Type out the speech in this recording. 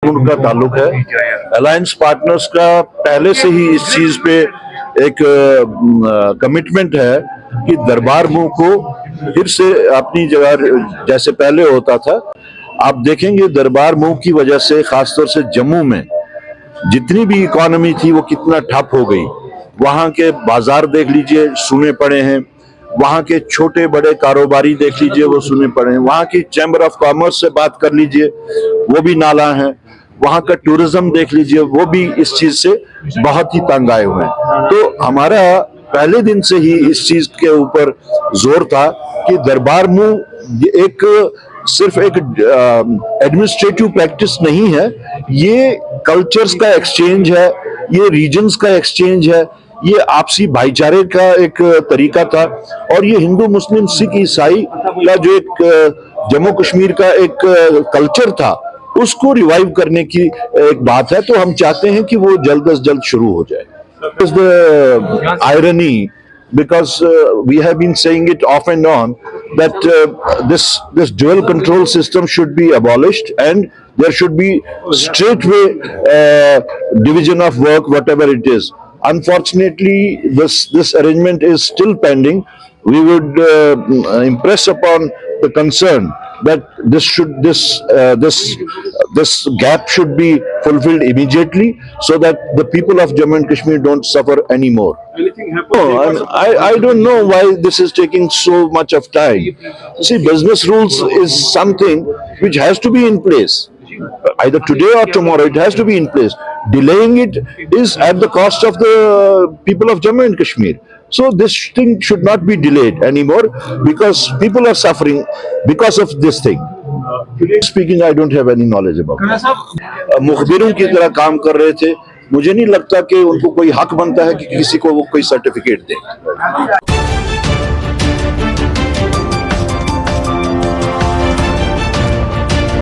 उनका ताल्लुक है। अलायंस पार्टनर्स का पहले से ही इस चीज पे एक कमिटमेंट है कि दरबार मूव को फिर से अपनी जगह जैसे पहले होता था। आप देखेंगे दरबार मूव की वजह से खासतौर से जम्मू में जितनी भी इकोनॉमी थी वो कितना ठप हो गई। वहाँ के बाजार देख लीजिए, सुने पड़े हैं। वहाँ के छोटे बड़े कारोबारी देख लीजिए, वो सुने पड़े हैं। वहाँ की चैम्बर ऑफ कॉमर्स से बात कर लीजिए, वो भी नाला है। वहाँ का टूरिज्म देख लीजिए, वो भी इस चीज से बहुत ही तंग आए हुए हैं। तो हमारा पहले दिन से ही इस चीज के ऊपर जोर था कि दरबार मूव एक सिर्फ एक एडमिनिस्ट्रेटिव प्रैक्टिस नहीं है, ये कल्चर्स का एक्सचेंज है, ये रीजन्स का एक्सचेंज है, ये आपसी भाईचारे का एक तरीका था। और ये हिंदू मुस्लिम सिख ईसाई का जो एक जम्मू कश्मीर का एक कल्चर था, उसको रिवाइव करने की एक बात है। तो हम चाहते हैं कि वो जल्द से जल्द शुरू हो जाए। Is the irony, because we have been saying it off and on that this dual control system should be abolished and there should be straightway division of work, whatever it is. Unfortunately, this arrangement is still pending. We would impress upon the concern that this gap should be fulfilled immediately so that the people of Jammu and Kashmir don't suffer anymore. Anything happened? No, I don't know why this is taking so much of time. See, business rules is something which has to be in place. Either today or tomorrow, it has to be in place. Delaying it is at the cost of the people of Jammu and Kashmir. So this thing should not be delayed anymore because people are suffering because of this thing. Today speaking, I don't have any knowledge about it. मुखबिरों की तरह काम कर रहे थे। मुझे नहीं लगता कि उनको कोई हक बनता है कि किसी को वो कोई सर्टिफिकेट दे।